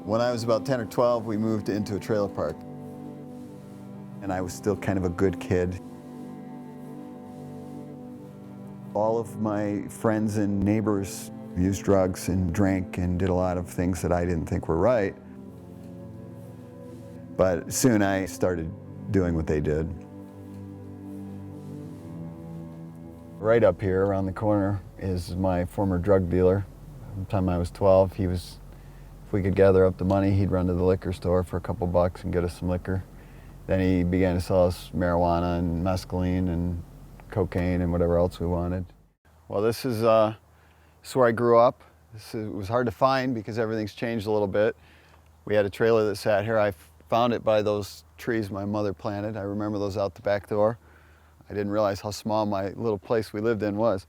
When I was about 10 or 12, we moved into a trailer park. And I was still kind of a good kid. All of my friends and neighbors used drugs and drank and did a lot of things that I didn't think were right. But soon I started doing what they did. Right up here around the corner is my former drug dealer. From the time I was 12, if we could gather up the money, he'd run to the liquor store for a couple bucks and get us some liquor. Then he began to sell us marijuana and mescaline and cocaine and whatever else we wanted. Well, this is where I grew up. It was hard to find because everything's changed a little bit. We had a trailer that sat here. I found it by those trees my mother planted. I remember those out the back door. I didn't realize how small my little place we lived in was.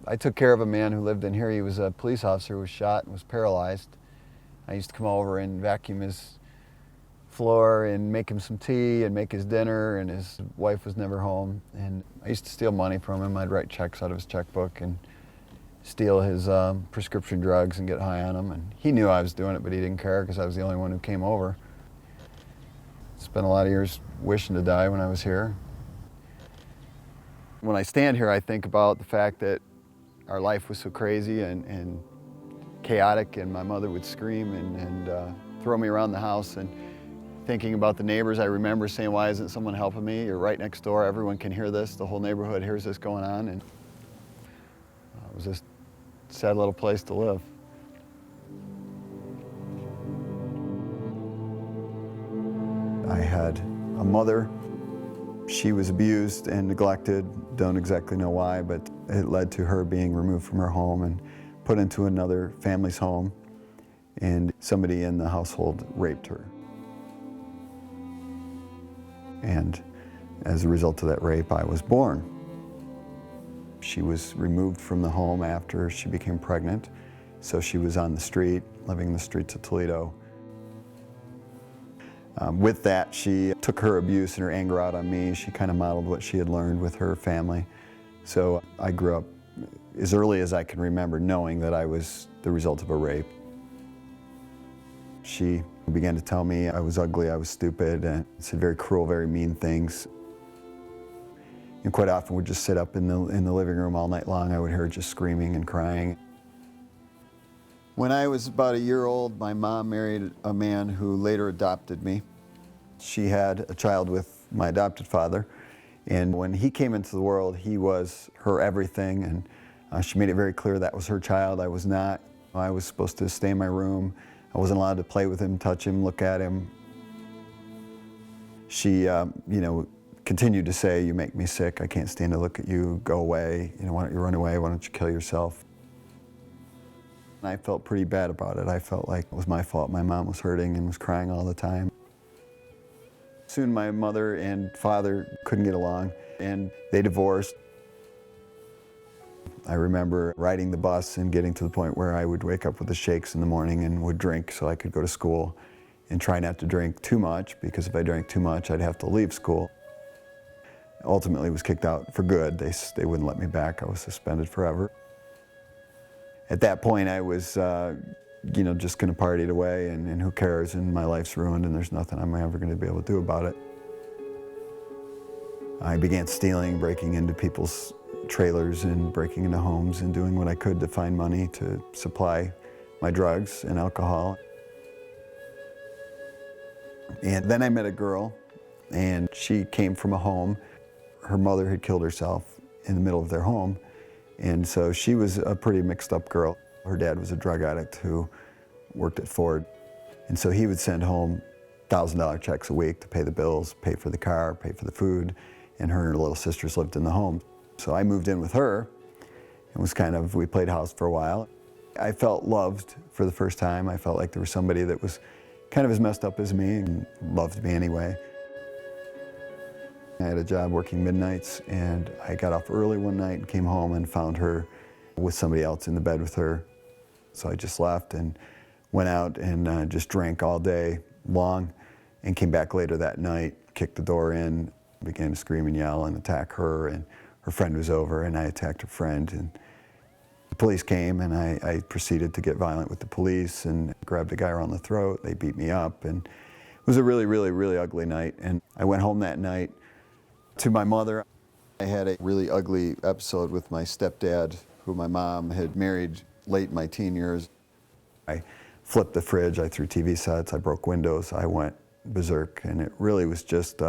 I took care of a man who lived in here. He was a police officer who was shot and was paralyzed. I used to come over and vacuum his floor and make him some tea and make his dinner, and his wife was never home. And I used to steal money from him. I'd write checks out of his checkbook and steal his prescription drugs and get high on them. And he knew I was doing it, but he didn't care because I was the only one who came over. Spent a lot of years wishing to die when I was here. When I stand here, I think about the fact that our life was so crazy and chaotic, and my mother would scream and throw me around the house. And thinking about the neighbors, I remember saying, why isn't someone helping me? You're right next door. Everyone can hear this. The whole neighborhood hears this going on. And it was just a sad little place to live. I had a mother. She was abused and neglected. Don't exactly know why, but it led to her being removed from her home and put into another family's home. And somebody in the household raped her. And as a result of that rape, I was born. She was removed from the home after she became pregnant, so she was on the street, living in the streets of Toledo. With that, she took her abuse and her anger out on me. She kind of modeled what she had learned with her family. So I grew up as early as I can remember knowing that I was the result of a rape. She began to tell me I was ugly, I was stupid, and said very cruel, very mean things. And quite often would just sit up in the living room all night long. I would hear her just screaming and crying. When I was about a year old, my mom married a man who later adopted me. She had a child with my adopted father, and when he came into the world, he was her everything, and she made it very clear that was her child. I was not. I was supposed to stay in my room. I wasn't allowed to play with him, touch him, look at him. She, continued to say, "You make me sick. I can't stand to look at you. Go away. Why don't you run away? Why don't you kill yourself?" And I felt pretty bad about it. I felt like it was my fault. My mom was hurting and was crying all the time. Soon my mother and father couldn't get along, and they divorced. I remember riding the bus and getting to the point where I would wake up with the shakes in the morning and would drink so I could go to school, and try not to drink too much, because if I drank too much, I'd have to leave school. Ultimately was kicked out for good. They wouldn't let me back. I was suspended forever. At that point, I was just going to party it away, and who cares, and my life's ruined, and there's nothing I'm ever going to be able to do about it. I began stealing, breaking into people's trailers and breaking into homes and doing what I could to find money to supply my drugs and alcohol. And then I met a girl, and she came from a home. Her mother had killed herself in the middle of their home, and so she was a pretty mixed up girl. Her dad was a drug addict who worked at Ford, and so he would send home $1,000 checks a week to pay the bills, pay for the car, pay for the food, and her and her little sisters lived in the home. So I moved in with her, and we played house for a while. I felt loved for the first time. I felt like there was somebody that was kind of as messed up as me and loved me anyway. I had a job working midnights, and I got off early one night and came home and found her with somebody else in the bed with her. So I just left and went out and just drank all day long, and came back later that night, kicked the door in, began to scream and yell and attack her, and her friend was over, and I attacked her friend. And police came, and I proceeded to get violent with the police and grabbed a guy around the throat. They beat me up, and it was a really, really, really ugly night. And I went home that night to my mother. I had a really ugly episode with my stepdad, who my mom had married late in my teen years. I flipped the fridge, I threw TV sets, I broke windows, I went berserk, and it really was just,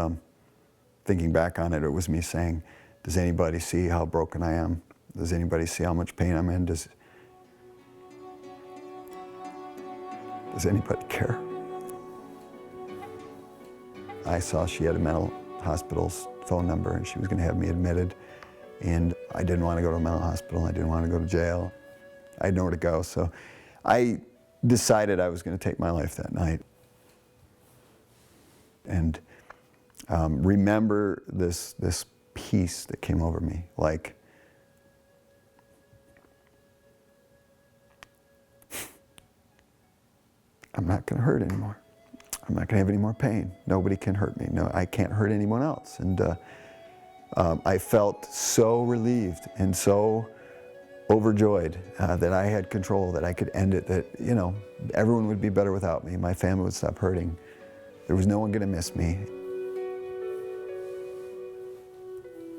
thinking back on it, it was me saying, does anybody see how broken I am? Does anybody see how much pain I'm in? Does anybody care? I saw she had a mental hospital's phone number and she was going to have me admitted, and I didn't want to go to a mental hospital, I didn't want to go to jail. I had nowhere to go, so I decided I was going to take my life that night. And remember this peace that came over me, like, I'm not going to hurt anymore. I'm not going to have any more pain. Nobody can hurt me. No, I can't hurt anyone else. And I felt so relieved and so overjoyed that I had control, that I could end it, that, you know, everyone would be better without me. My family would stop hurting. There was no one going to miss me.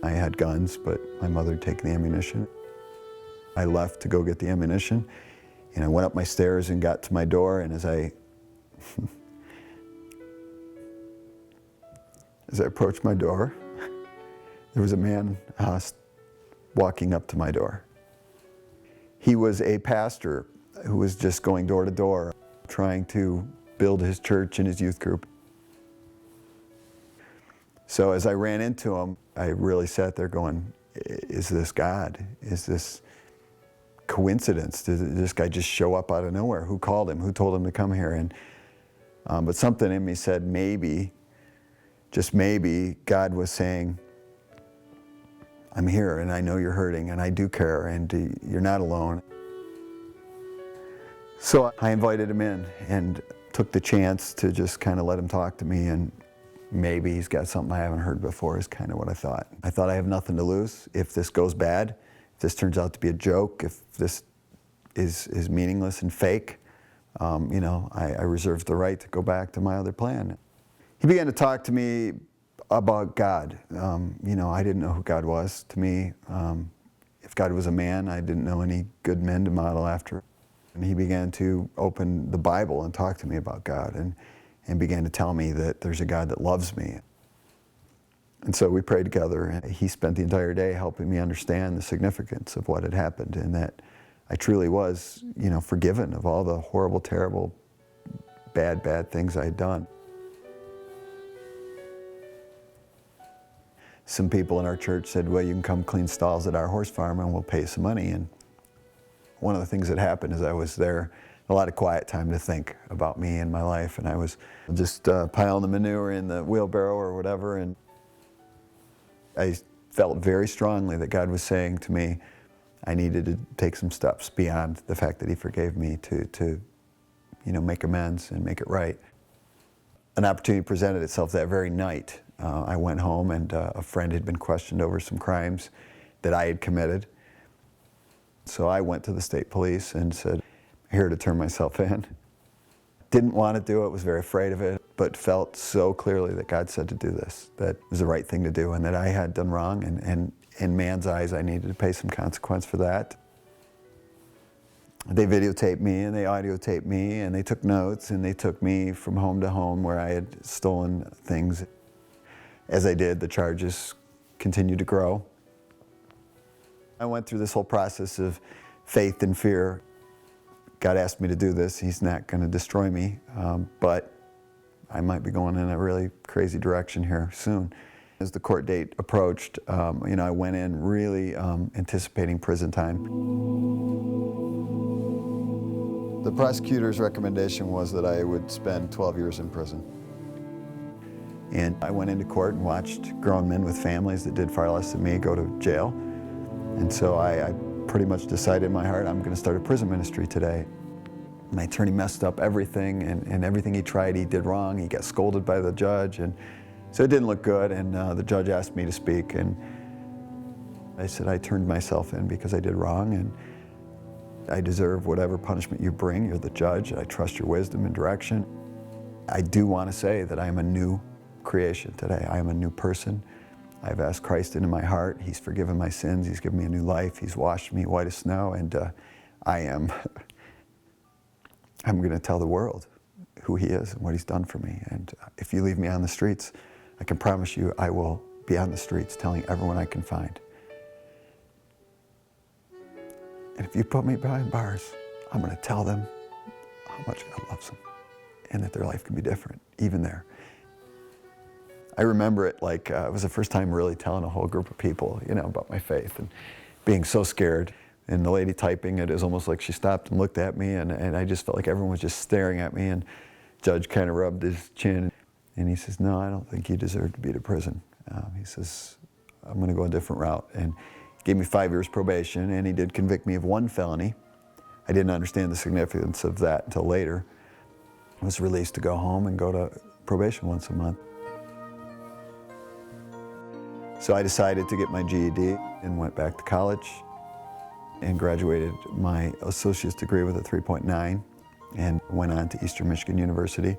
I had guns, but my mother had taken the ammunition. I left to go get the ammunition, and I went up my stairs and got to my door, and as I approached my door, there was a man walking up to my door. He was a pastor who was just going door to door, trying to build his church and his youth group. So as I ran into him, I really sat there going, is this God? Is this coincidence? Did this guy just show up out of nowhere? Who called him? Who told him to come here? And but something in me said, maybe, just maybe, God was saying, I'm here and I know you're hurting and I do care and you're not alone. So I invited him in and took the chance to just kind of let him talk to me, and maybe he's got something I haven't heard before is kind of what I thought. I thought I have nothing to lose. If this goes bad, if this turns out to be a joke, if this is meaningless and fake, you know, I reserve the right to go back to my other plan. He began to talk to me about God. You know, I didn't know who God was. To me, if God was a man, I didn't know any good men to model after. And he began to open the Bible and talk to me about God, and began to tell me that there's a God that loves me. And so we prayed together, and he spent the entire day helping me understand the significance of what had happened, and that I truly was, you know, forgiven of all the horrible, terrible, bad things I had done. Some people in our church said, well, you can come clean stalls at our horse farm and we'll pay you some money. And one of the things that happened is I was there, a lot of quiet time to think about me and my life, and I was just piling the manure in the wheelbarrow or whatever, and I felt very strongly that God was saying to me I needed to take some steps beyond the fact that he forgave me to you know, make amends and make it right. An opportunity presented itself that very night. I went home, and a friend had been questioned over some crimes that I had committed. So I went to the state police and said, I'm here to turn myself in. Didn't want to do it, was very afraid of it, but felt so clearly that God said to do this, that it was the right thing to do, and that I had done wrong, and in man's eyes I needed to pay some consequence for that. They videotaped me and they audiotaped me and they took notes and they took me from home to home where I had stolen things. As I did, the charges continued to grow. I went through this whole process of faith and fear. God asked me to do this. He's not going to destroy me, but I might be going in a really crazy direction here soon. As the court date approached, you know, I went in really anticipating prison time. The prosecutor's recommendation was that I would spend 12 years in prison. And I went into court and watched grown men with families that did far less than me go to jail. And so I pretty much decided in my heart, I'm going to start a prison ministry today. My attorney messed up everything, and everything he tried he did wrong. He got scolded by the judge, and so it didn't look good, and the judge asked me to speak, and I said I turned myself in because I did wrong, and I deserve whatever punishment you bring. You're the judge. I trust your wisdom and direction. I do want to say that I am a new creation today. I am a new person. I've asked Christ into my heart. He's forgiven my sins. He's given me a new life. He's washed me white as snow. And I'm going to tell the world who he is and what he's done for me. And if you leave me on the streets, I can promise you I will be on the streets telling everyone I can find. And if you put me behind bars, I'm going to tell them how much God loves them and that their life can be different, even there. I remember it like it was the first time really telling a whole group of people, about my faith and being so scared. And the lady typing it is almost like she stopped and looked at me, and I just felt like everyone was just staring at me. And Judge kind of rubbed his chin, and he says, "No, I don't think you deserve to be to prison." He says, "I'm going to go a different route." And gave me 5 years probation, and he did convict me of 1 felony. I didn't understand the significance of that until later. I was released to go home and go to probation once a month. So I decided to get my GED and went back to college and graduated my associate's degree with a 3.9 and went on to Eastern Michigan University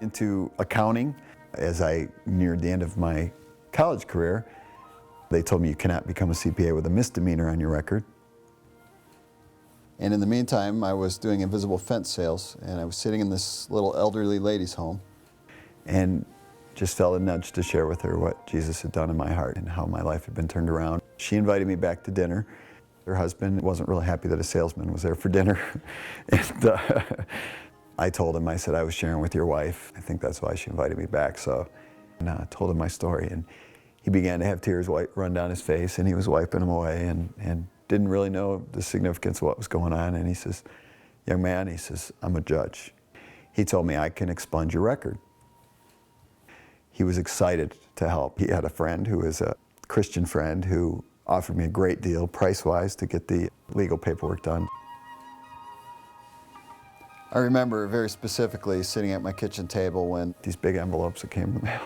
into accounting. As I neared the end of my college career, they told me you cannot become a CPA with a misdemeanor on your record. And in the meantime, I was doing invisible fence sales, and I was sitting in this little elderly lady's home and just felt a nudge to share with her what Jesus had done in my heart and how my life had been turned around. She invited me back to dinner. Her husband wasn't really happy that a salesman was there for dinner. And I told him, I said, "I was sharing with your wife. I think that's why she invited me back." So I told him my story, and he began to have tears run down his face, and he was wiping them away and didn't really know the significance of what was going on. And he says, "Young man," he says, "I'm a judge." He told me, "I can expunge your record." He was excited to help. He had a friend who was a Christian friend who offered me a great deal price-wise to get the legal paperwork done. I remember very specifically sitting at my kitchen table when these big envelopes that came in the mail.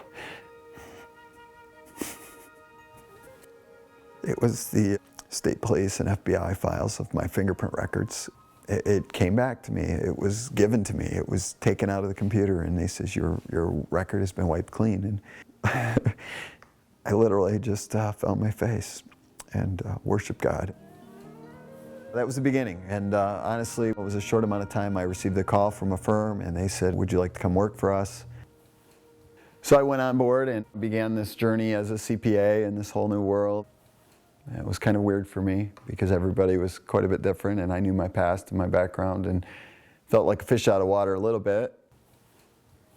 It was the state police and FBI files of my fingerprint records. It came back to me. It was given to me. It was taken out of the computer, and they says, your record has been wiped clean. And I literally just fell on my face and worshiped God. That was the beginning, and honestly, it was a short amount of time. I received a call from a firm, and they said, "Would you like to come work for us?" So I went on board and began this journey as a CPA in this whole new world. It was kind of weird for me because everybody was quite a bit different, and I knew my past and my background and felt like a fish out of water a little bit.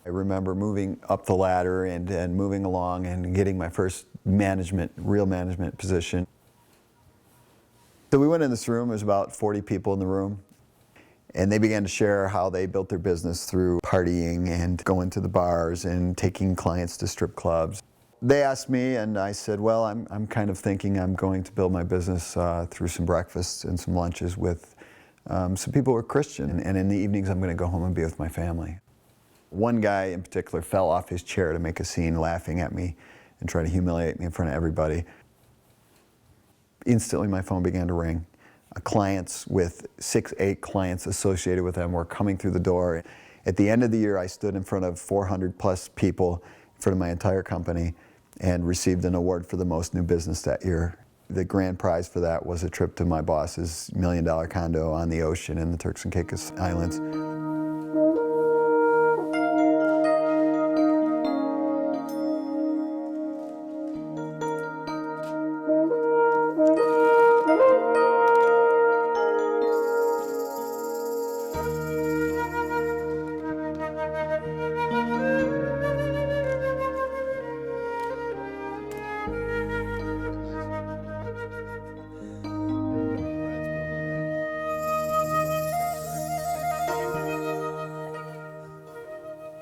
I remember moving up the ladder and moving along and getting my first real management position. So we went in this room. There was about 40 people in the room, and they began to share how they built their business through partying and going to the bars and taking clients to strip clubs. They asked me, and I said, "Well, I'm kind of thinking I'm going to build my business through some breakfasts and some lunches with some people who are Christian, and in the evenings I'm going to go home and be with my family." One guy in particular fell off his chair to make a scene, laughing at me and trying to humiliate me in front of everybody. Instantly, my phone began to ring. Clients with 8 clients associated with them were coming through the door. At the end of the year, I stood in front of 400 plus people in front of my entire company and received an award for the most new business that year. The grand prize for that was a trip to my boss's $1 million condo on the ocean in the Turks and Caicos Islands.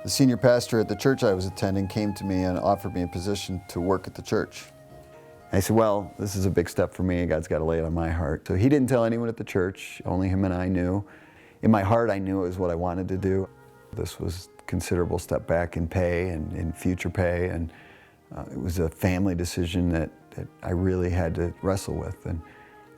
The senior pastor at the church I was attending came to me and offered me a position to work at the church. I said, "Well, this is a big step for me. God's got to lay it on my heart." So he didn't tell anyone at the church. Only him and I knew. In my heart, I knew it was what I wanted to do. This was a considerable step back in pay and in future pay, and it was a family decision that I really had to wrestle with. And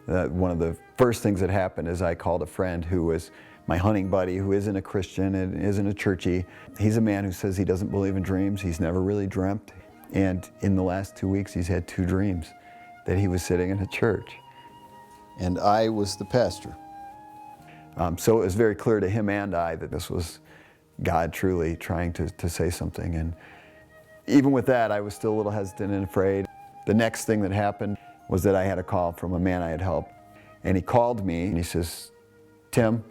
One of the first things that happened is I called a friend who was my hunting buddy, who isn't a Christian and isn't a churchy. He's a man who says he doesn't believe in dreams. He's never really dreamt. And in the last 2 weeks, he's had 2 dreams that he was sitting in a church. And I was the pastor. So it was very clear to him and I that this was God truly trying to say something. And even with that, I was still a little hesitant and afraid. The next thing that happened was that I had a call from a man I had helped. And he called me and he says, "Tim,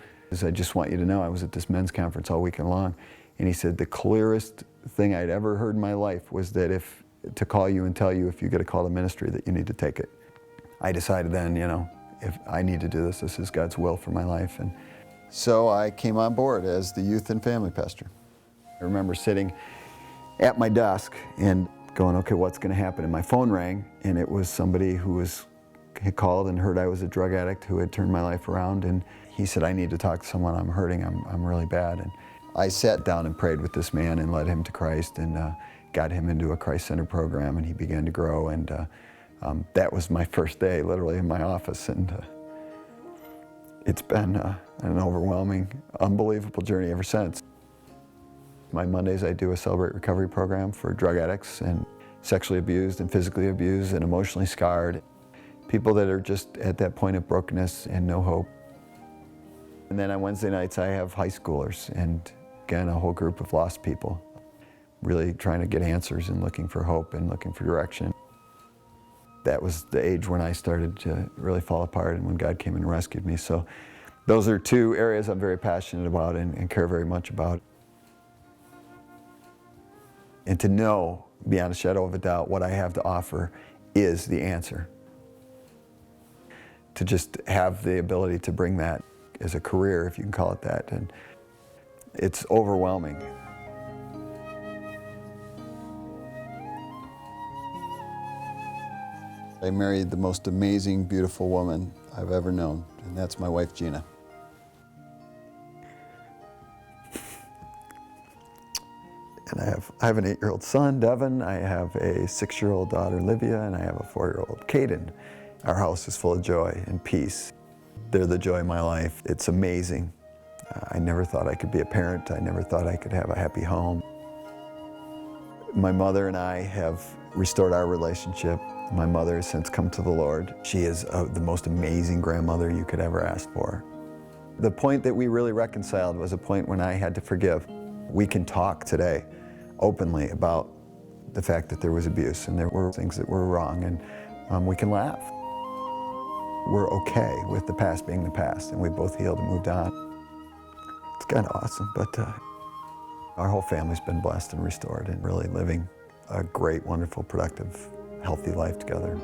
I just want you to know I was at this men's conference all weekend long." And he said, "The clearest thing I'd ever heard in my life was that to call you and tell you if you get a call to ministry that you need to take it." I decided then, if I need to do this, this is God's will for my life. And so I came on board as the youth and family pastor. I remember sitting at my desk and going, okay, what's going to happen? And my phone rang, and it was somebody who had called and heard I was a drug addict who had turned my life around. And he said, "I need to talk to someone. I'm hurting. I'm really bad." And I sat down and prayed with this man and led him to Christ and got him into a Christ-centered program, and he began to grow. And that was my first day, literally, in my office. And it's been an overwhelming, unbelievable journey ever since. My Mondays, I do a Celebrate Recovery program for drug addicts and sexually abused and physically abused and emotionally scarred. People that are just at that point of brokenness and no hope. And then on Wednesday nights, I have high schoolers and, again, a whole group of lost people, really trying to get answers and looking for hope and looking for direction. That was the age when I started to really fall apart and when God came and rescued me. So those are 2 areas I'm very passionate about and care very much about. And to know, beyond a shadow of a doubt, what I have to offer is the answer. To just have the ability to bring that as a career, if you can call it that, and it's overwhelming. I married the most amazing, beautiful woman I've ever known, and that's my wife, Gina. And I have an 8-year-old son, Devin. I have a 6-year-old daughter, Livia, and I have a 4-year-old, Caden. Our house is full of joy and peace. They're the joy of my life. It's amazing. I never thought I could be a parent. I never thought I could have a happy home. My mother and I have restored our relationship. My mother has since come to the Lord. She is the most amazing grandmother you could ever ask for. The point that we really reconciled was a point when I had to forgive. We can talk today openly about the fact that there was abuse and there were things that were wrong, and we can laugh. We're okay with the past being the past, and we both healed and moved on. It's kind of awesome, but our whole family's been blessed and restored and really living a great, wonderful, productive, healthy life together.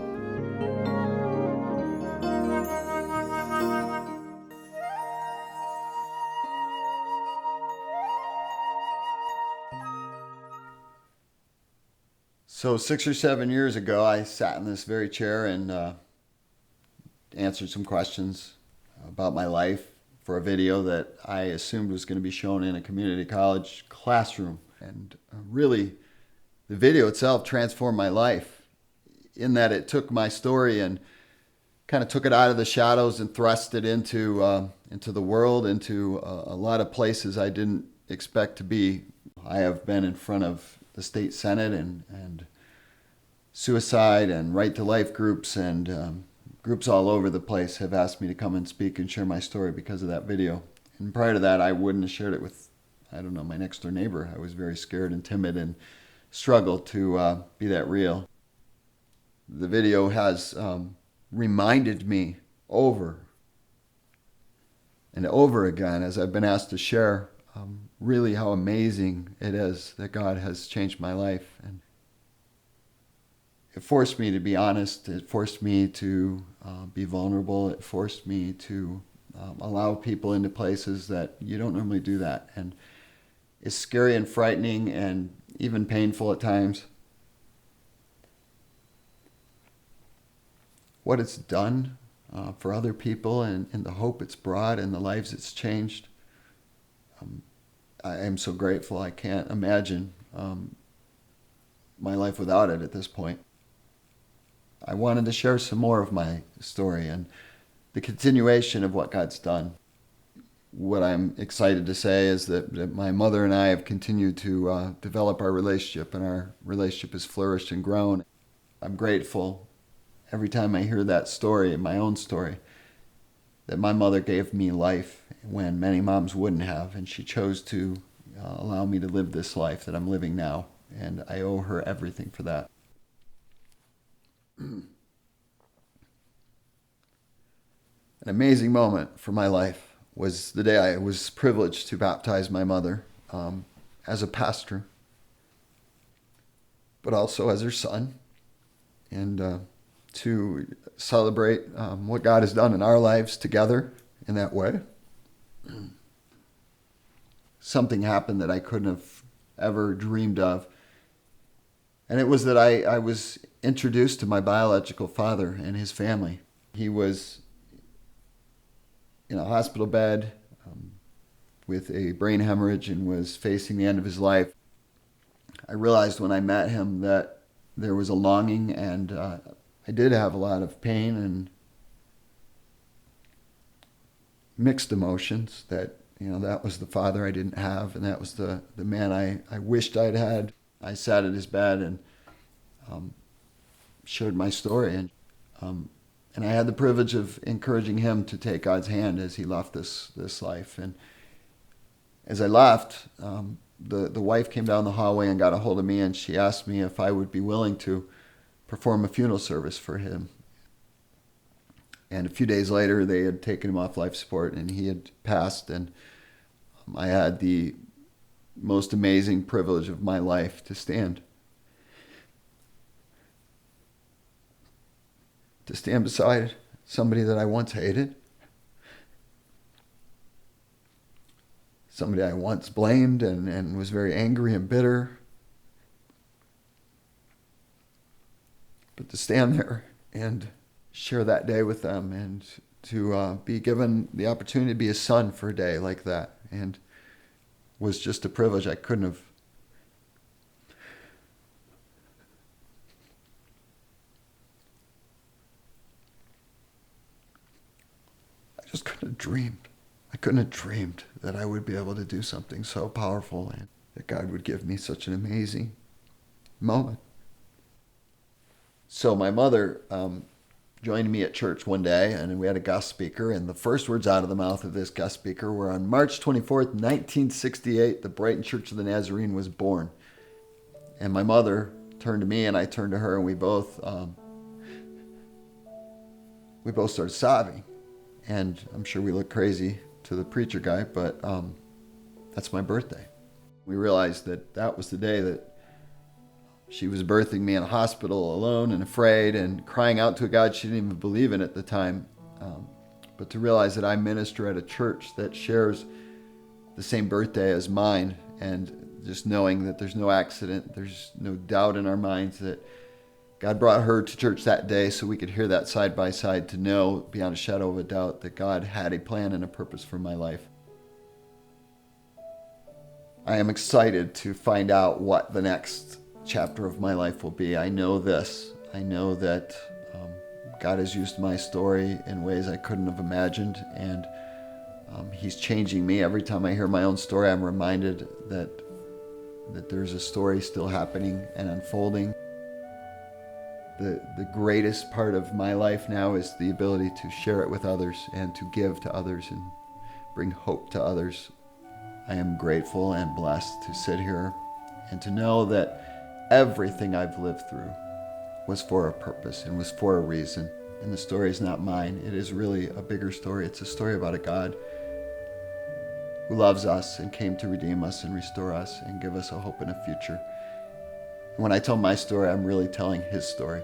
So 6 or 7 years ago, I sat in this very chair and answered some questions about my life for a video that I assumed was going to be shown in a community college classroom. And really, the video itself transformed my life in that it took my story and kind of took it out of the shadows and thrust it into the world, into a lot of places I didn't expect to be. I have been in front of the state senate and suicide and right to life groups, and groups all over the place have asked me to come and speak and share my story because of that video. And prior to that, I wouldn't have shared it with, my next door neighbor. I was very scared and timid and struggled to be that real. The video has reminded me over and over again, as I've been asked to share, really how amazing it is that God has changed my life. And it forced me to be honest. It forced me to be vulnerable. It forced me to allow people into places that you don't normally do that. And it's scary and frightening and even painful at times. What it's done for other people and the hope it's brought and the lives it's changed, I am so grateful. I can't imagine my life without it at this point. I wanted to share some more of my story and the continuation of what God's done. What I'm excited to say is that my mother and I have continued to develop our relationship, and our relationship has flourished and grown. I'm grateful every time I hear that story, my own story, that my mother gave me life when many moms wouldn't have, and she chose to allow me to live this life that I'm living now, and I owe her everything for that. An amazing moment for my life was the day I was privileged to baptize my mother as a pastor, but also as her son, and to celebrate what God has done in our lives together in that way. Something happened that I couldn't have ever dreamed of. And it was that I was introduced to my biological father and his family. He was in a hospital bed with a brain hemorrhage and was facing the end of his life. I realized when I met him that there was a longing, and I did have a lot of pain and mixed emotions that, that was the father I didn't have, and that was the man I wished I'd had. I sat at his bed and shared my story, and I had the privilege of encouraging him to take God's hand as he left this life. And as I left, the wife came down the hallway and got a hold of me, and she asked me if I would be willing to perform a funeral service for him. And a few days later, they had taken him off life support, and he had passed. And I had the most amazing privilege of my life to stand beside somebody that I once hated, somebody I once blamed and was very angry and bitter. But to stand there and share that day with them, and to be given the opportunity to be a son for a day like that, and was just a privilege I couldn't have. I just couldn't have dreamed. I couldn't have dreamed that I would be able to do something so powerful, and that God would give me such an amazing moment. So my mother joined me at church one day, and we had a guest speaker, and the first words out of the mouth of this guest speaker were, "On March 24th, 1968, the Brighton Church of the Nazarene was born." And my mother turned to me, and I turned to her, and we both started sobbing. And I'm sure we look crazy to the preacher guy, but that's my birthday. We realized that was the day that she was birthing me in a hospital alone and afraid and crying out to a God she didn't even believe in at the time. But to realize that I minister at a church that shares the same birthday as mine, and just knowing that there's no accident, there's no doubt in our minds that God brought her to church that day so we could hear that side by side, to know beyond a shadow of a doubt that God had a plan and a purpose for my life. I am excited to find out what the next chapter of my life will be. I know this. I know that God has used my story in ways I couldn't have imagined, and He's changing me. Every time I hear my own story, I'm reminded that there's a story still happening and unfolding. The greatest part of my life now is the ability to share it with others and to give to others and bring hope to others. I am grateful and blessed to sit here and to know that everything I've lived through was for a purpose and was for a reason. And the story is not mine. It is really a bigger story. It's a story about a God who loves us and came to redeem us and restore us and give us a hope and a future. When I tell my story, I'm really telling His story.